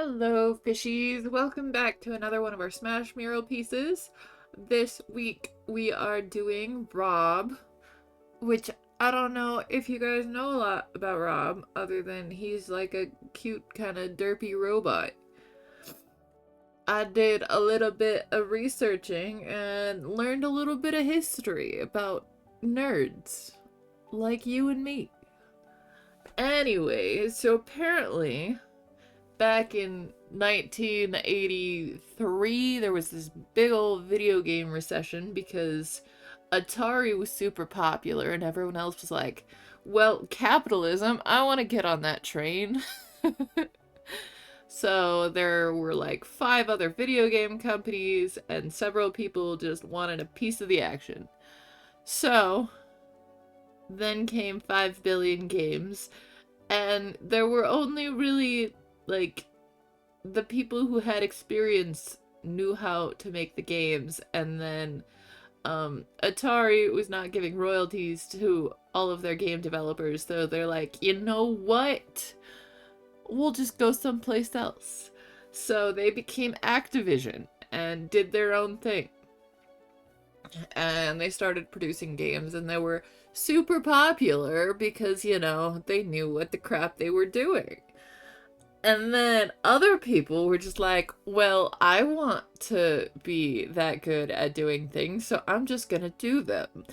Hello, fishies. Welcome back to another one of our Smash mural pieces. This week we are doing Rob, which I don't know if you guys know a lot about Rob, other than he's like a cute kind of derpy robot. I did a little bit of researching and learned a little bit of history about nerds like you and me. Anyway, so apparently back in 1983, there was this big old video game recession because Atari was super popular and everyone else was like, well, capitalism, I want to get on that train. So there were like 5 other video game companies and several people just wanted a piece of the action. So then came 5 billion games, and there were only really like the people who had experience knew how to make the games, and then Atari was not giving royalties to all of their game developers, so they're like, you know what? We'll just go someplace else. So they became Activision and did their own thing. And they started producing games, and they were super popular because, they knew what the crap they were doing. And then other people were just like, well, I want to be that good at doing things, so I'm just gonna do them.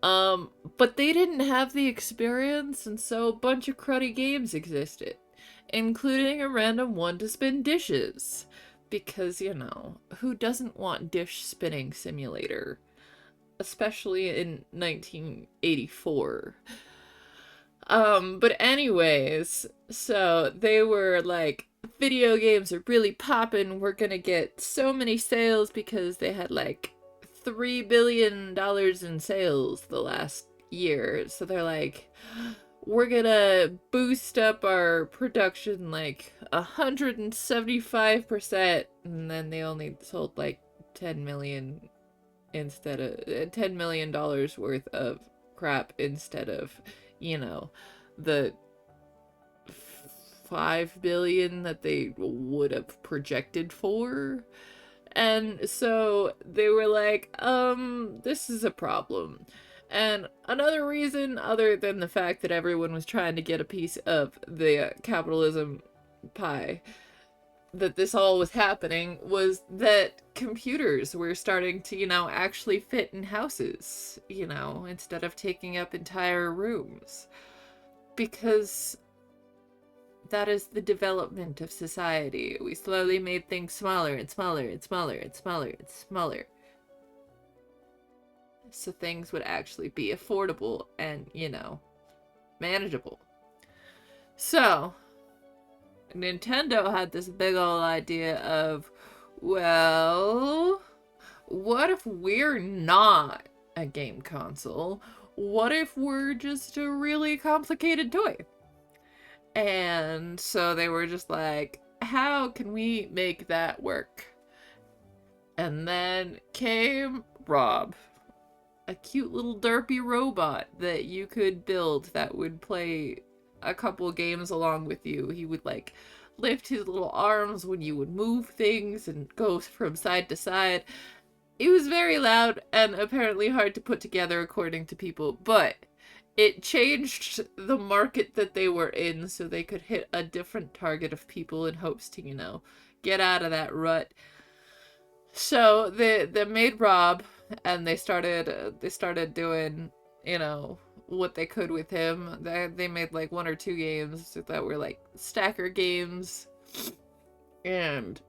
But they didn't have the experience, and so a bunch of cruddy games existed, including a random one to spin dishes. Because, who doesn't want dish spinning simulator? Especially in 1984. But anyways, so they were like, video games are really poppin', we're gonna get so many sales because they had like $3 billion in sales the last year. So they're like, we're gonna boost up our production like 175%, and then they only sold like 10 million instead of $10 million worth of crap instead of, the 5 billion that they would have projected for. And so they were like, this is a problem. And another reason, other than the fact that everyone was trying to get a piece of the capitalism pie, that this all was happening, was that computers were starting to, actually fit in houses, instead of taking up entire rooms. Because that is the development of society. We slowly made things smaller and smaller and smaller and smaller and smaller. So things would actually be affordable and, manageable. So, Nintendo had this big old idea of, well, what if we're not a game console? What if we're just a really complicated toy? And so they were just like, how can we make that work? And then came Rob, a cute little derpy robot that you could build that would play a couple games along with you. He would like lift his little arms when you would move things and go from side to side. It was very loud and apparently hard to put together according to people, but it changed the market that they were in so they could hit a different target of people in hopes to, get out of that rut. So they made Rob, and they started doing, what they could with him. They made like 1 or 2 games that were like stacker games, and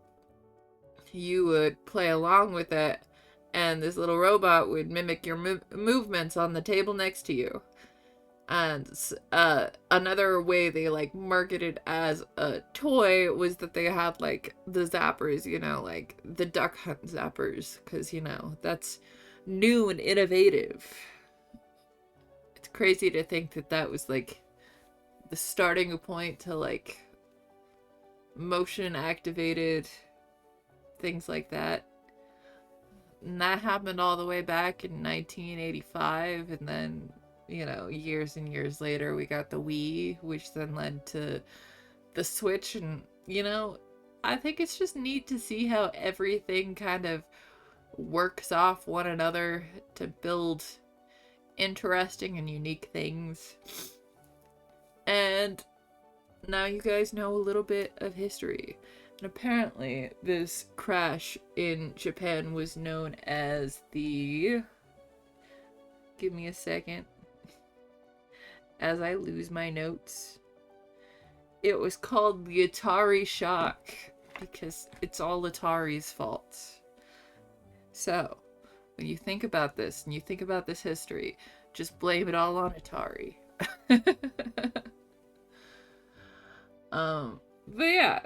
you would play along with it, and this little robot would mimic your movements on the table next to you. And another way they like marketed as a toy was that they had like the zappers, like the duck hunt zappers, because that's new and innovative. It's crazy to think that that was like the starting point to like motion activated things like that. And that happened all the way back in 1985, and then years and years later we got the Wii, which then led to the Switch. And I think it's just neat to see how everything kind of works off one another to build interesting and unique things. And now you guys know a little bit of history. And apparently this crash in Japan was known as the... Give me a second. As I lose my notes. It was called the Atari Shock. Because it's all Atari's fault. So, when you think about this and you think about this history, just blame it all on Atari. But yeah.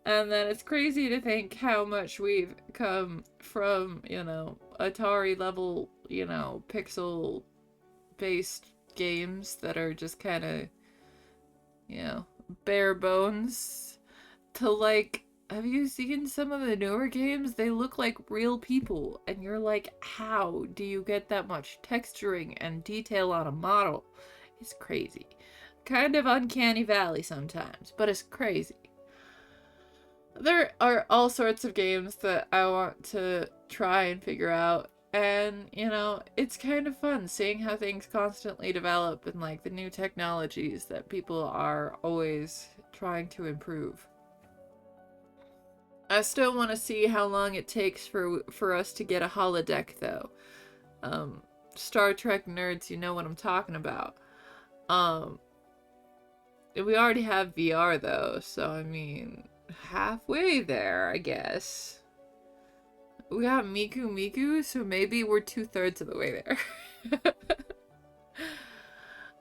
And then it's crazy to think how much we've come from, you know, Atari level, you know, pixel based games that are just kind of, you know, bare bones to like, have you seen some of the newer games? They look like real people and you're like, how do you get that much texturing and detail on a model? It's crazy. Kind of uncanny valley sometimes, but it's crazy. There are all sorts of games that I want to try and figure out, and, you know, it's kind of fun seeing how things constantly develop and, like, the new technologies that people are always trying to improve. I still want to see how long it takes for us to get a holodeck, though. Star Trek nerds, you know what I'm talking about. We already have VR, though, so, I mean, halfway there, I guess. We got Miku Miku, so maybe we're 2/3 of the way there.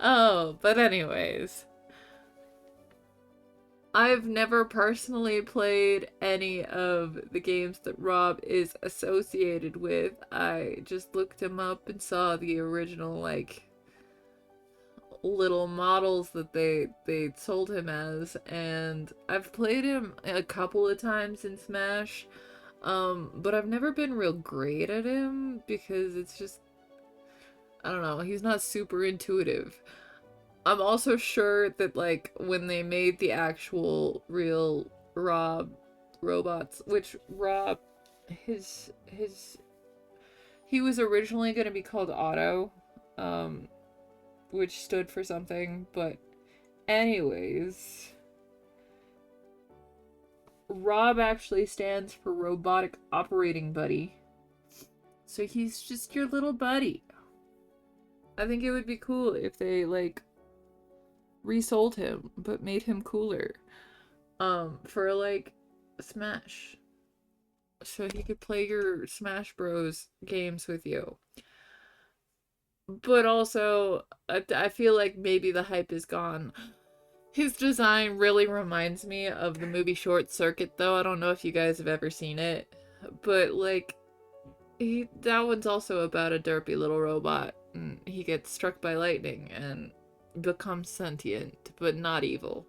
Oh, but anyways. I've never personally played any of the games that Rob is associated with. I just looked him up and saw the original, like, little models that they sold him as, and I've played him a couple of times in Smash, but I've never been real great at him because it's just, I don't know, he's not super intuitive. I'm also sure that, like, when they made the actual real R.O.B robots, which Rob, he was originally going to be called Otto, which stood for something, but anyways, R.O.B actually stands for Robotic Operating Buddy, so he's just your little buddy. I think it would be cool if they, like, resold him, but made him cooler, for, like, Smash, so he could play your Smash Bros. Games with you. But also, I feel like maybe the hype is gone. His design really reminds me of the movie Short Circuit, though. I don't know if you guys have ever seen it. But, like, that one's also about a derpy little robot. And he gets struck by lightning and becomes sentient, but not evil.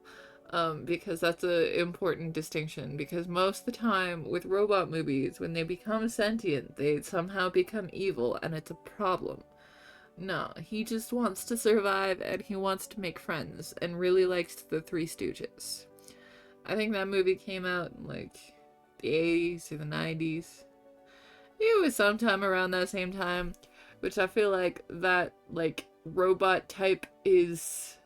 Because that's an important distinction. Because most of the time with robot movies, when they become sentient, they somehow become evil, and it's a problem. No, he just wants to survive and he wants to make friends and really likes the Three Stooges. I think that movie came out in, like, the 80s or the 90s. It was sometime around that same time, which I feel like that, like, robot type is...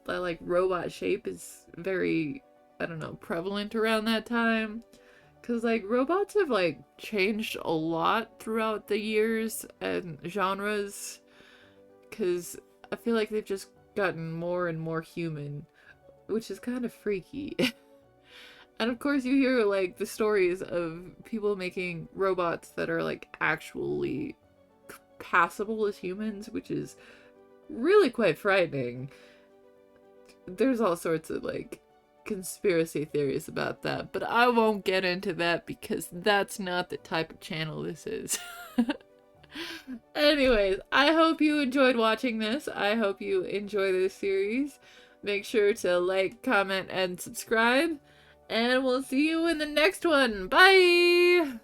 that, like, robot shape is very, I don't know, prevalent around that time. Because, like, robots have, like, changed a lot throughout the years and genres. Because I feel like they've just gotten more and more human, which is kind of freaky. And of course you hear, like, the stories of people making robots that are, like, actually passable as humans, which is really quite frightening. There's all sorts of, like, conspiracy theories about that, but I won't get into that because that's not the type of channel this is. Anyways, I hope you enjoyed watching this. I hope you enjoy this series. Make sure to like, comment, and subscribe, and we'll see you in the next one. Bye!